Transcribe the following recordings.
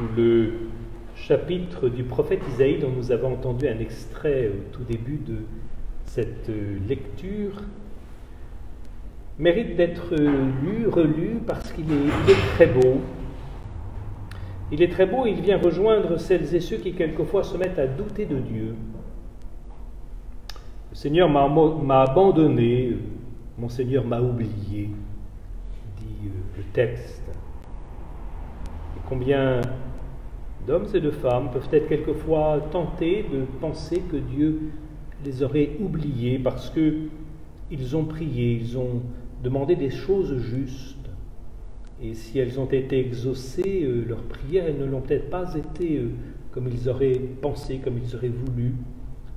sous le chapitre du prophète Isaïe dont nous avons entendu un extrait au tout début de cette lecture, mérite d'être lu, relu, parce qu'il est très beau. Il est très beau, il vient rejoindre celles et ceux qui quelquefois se mettent à douter de Dieu. Le Seigneur m'a abandonné, mon Seigneur m'a oublié, dit le texte. Et combien d'hommes et de femmes peuvent être quelquefois tentés de penser que Dieu les aurait oubliés parce qu'ils ont prié, ils ont demandé des choses justes. Et si elles ont été exaucées, leurs prières, elles ne l'ont peut-être pas été comme ils auraient pensé, comme ils auraient voulu.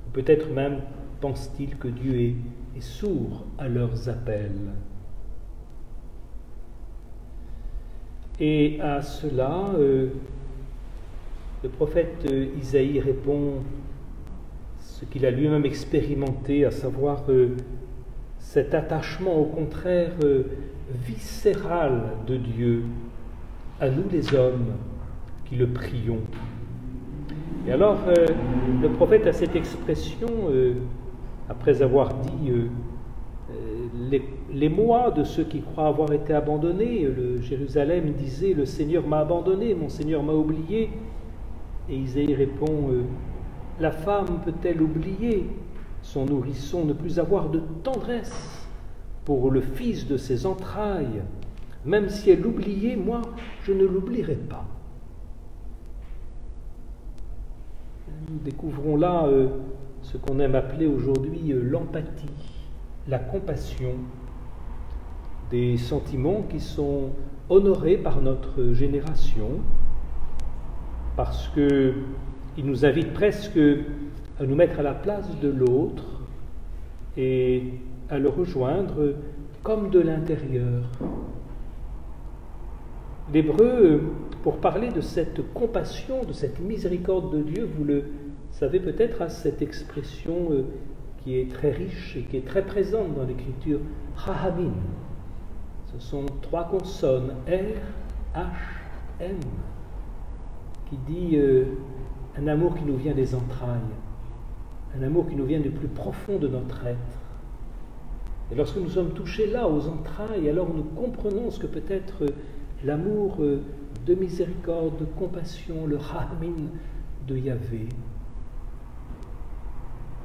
Ou peut-être même pensent-ils que Dieu est sourd à leurs appels. Et à cela, le prophète Isaïe répond ce qu'il a lui-même expérimenté, à savoir cet attachement au contraire viscéral de Dieu à nous les hommes qui le prions. Et alors le prophète a cette expression, après avoir dit les mois de ceux qui croient avoir été abandonnés, Jérusalem disait « Le Seigneur m'a abandonné, mon Seigneur m'a oublié ». Et Isaïe répond « La femme peut-elle oublier son nourrisson, ne plus avoir de tendresse pour le fils de ses entrailles? Même si elle l'oubliait, moi, je ne l'oublierai pas. » Nous découvrons là ce qu'on aime appeler aujourd'hui l'empathie, la compassion, des sentiments qui sont honorés par notre génération, parce qu'ils nous invitent presque à nous mettre à la place de l'autre et à le rejoindre comme de l'intérieur. L'hébreu, pour parler de cette compassion, de cette miséricorde de Dieu, vous le savez peut-être, a cette expression qui est très riche et qui est très présente dans l'écriture, Rahamim. Ce sont 3 consonnes, R, H, M, qui dit un amour qui nous vient des entrailles, un amour qui nous vient du plus profond de notre être. Et lorsque nous sommes touchés là, aux entrailles, alors nous comprenons ce que peut être l'amour de miséricorde, de compassion, le Rahamim de Yahvé.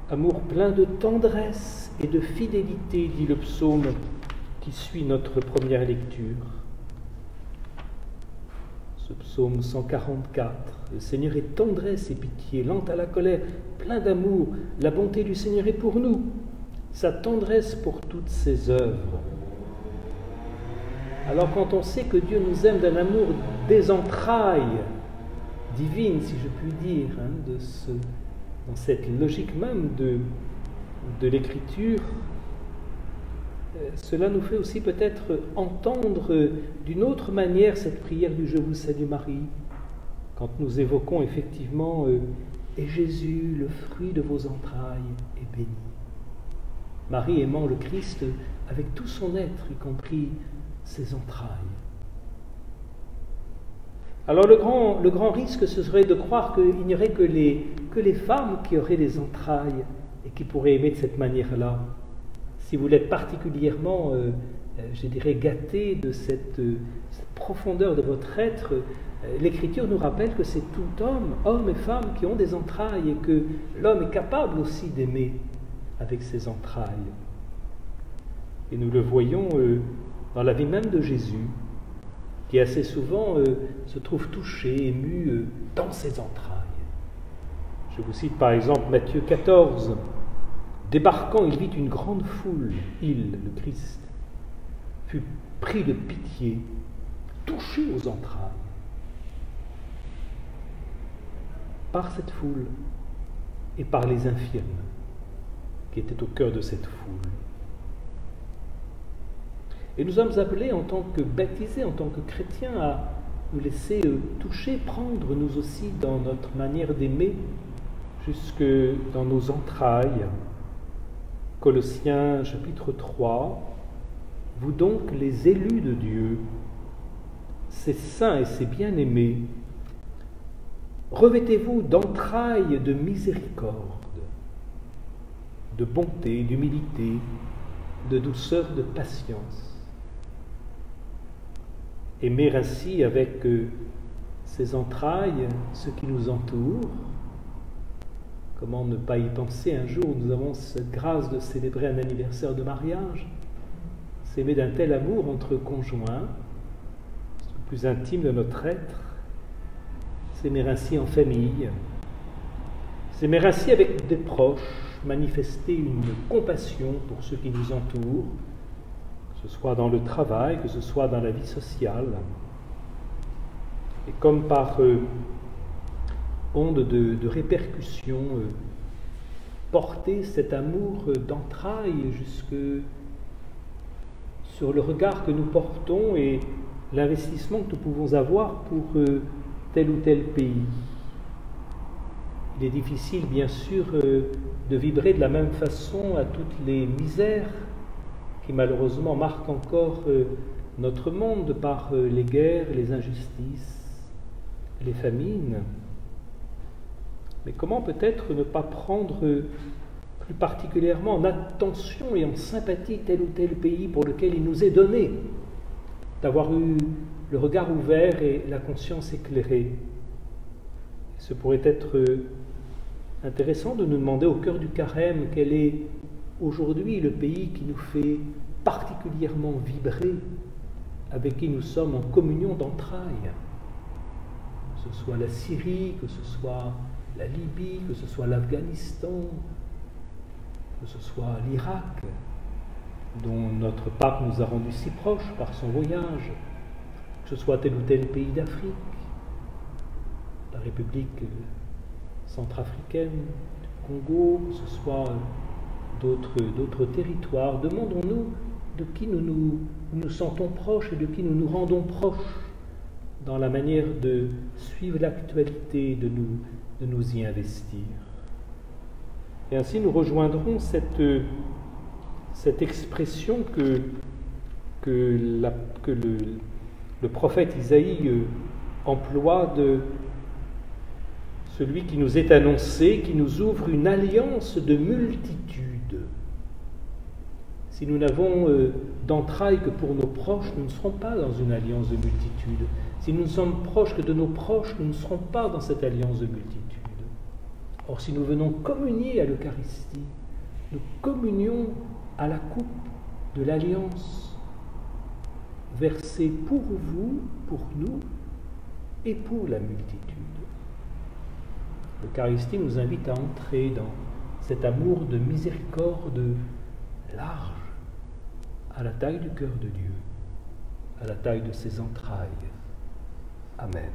Amour plein de tendresse et de fidélité, dit le psaume qui suit notre première lecture. Ce psaume 144, le Seigneur est tendresse et pitié, lent à la colère, plein d'amour, la bonté du Seigneur est pour nous, sa tendresse pour toutes ses œuvres. Alors quand on sait que Dieu nous aime d'un amour des entrailles divines, si je puis dire, dans cette logique même de l'écriture, cela nous fait aussi peut-être entendre d'une autre manière cette prière du « Je vous salue Marie », quand nous évoquons effectivement « Et Jésus, le fruit de vos entrailles, est béni ». Marie aimant le Christ avec tout son être, y compris ses entrailles. Alors le grand risque, ce serait de croire qu'il n'y aurait que les femmes qui auraient des entrailles et qui pourraient aimer de cette manière-là. Si vous l'êtes particulièrement, je dirais, gâté de cette profondeur de votre être, l'Écriture nous rappelle que c'est tout homme, hommes et femmes, qui ont des entrailles et que l'homme est capable aussi d'aimer avec ses entrailles. Et nous le voyons dans la vie même de Jésus, qui assez souvent se trouve touché, ému dans ses entrailles. Je vous cite par exemple Matthieu 14. Débarquant, il vit une grande foule. Il, le Christ, fut pris de pitié, touché aux entrailles. Par cette foule et par les infirmes qui étaient au cœur de cette foule. Et nous sommes appelés en tant que baptisés, en tant que chrétiens, à nous laisser toucher, prendre nous aussi dans notre manière d'aimer, jusque dans nos entrailles. Colossiens chapitre 3, vous donc les élus de Dieu, ces saints et ces bien-aimés, revêtez-vous d'entrailles de miséricorde, de bonté, d'humilité, de douceur, de patience. Aimer ainsi avec ces entrailles ce qui nous entoure. Comment ne pas y penser un jour où nous avons cette grâce de célébrer un anniversaire de mariage, s'aimer d'un tel amour entre conjoints, le plus intime de notre être, s'aimer ainsi en famille, s'aimer ainsi avec des proches, manifester une compassion pour ceux qui nous entourent, que ce soit dans le travail, que ce soit dans la vie sociale. Et comme par onde de répercussion, porter cet amour d'entrailles jusque sur le regard que nous portons et l'investissement que nous pouvons avoir pour tel ou tel pays. Il est difficile, bien sûr, de vibrer de la même façon à toutes les misères qui malheureusement marquent encore notre monde par les guerres, les injustices, les famines. Mais comment peut-être ne pas prendre plus particulièrement en attention et en sympathie tel ou tel pays pour lequel il nous est donné d'avoir eu le regard ouvert et la conscience éclairée. Ce pourrait être intéressant de nous demander au cœur du carême quel est aujourd'hui le pays qui nous fait particulièrement vibrer, avec qui nous sommes en communion d'entrailles. Que ce soit la Syrie, que ce soit la Libye, que ce soit l'Afghanistan, que ce soit l'Irak, dont notre pape nous a rendus si proches par son voyage, que ce soit tel ou tel pays d'Afrique, la République centrafricaine, du Congo, que ce soit d'autres territoires. Demandons-nous de qui nous nous sentons proches et de qui nous nous rendons proches dans la manière de suivre l'actualité, de nous y investir. Et ainsi nous rejoindrons cette expression que le prophète Isaïe emploie de celui qui nous est annoncé, qui nous ouvre une alliance de multitude. Si nous n'avons d'entrailles que pour nos proches, nous ne serons pas dans une alliance de multitude. Si nous ne sommes proches que de nos proches, nous ne serons pas dans cette alliance de multitude. Or, si nous venons communier à l'Eucharistie, nous communions à la coupe de l'alliance versée pour vous, pour nous et pour la multitude. L'Eucharistie nous invite à entrer dans cet amour de miséricorde large, à la taille du cœur de Dieu, à la taille de ses entrailles. Amen.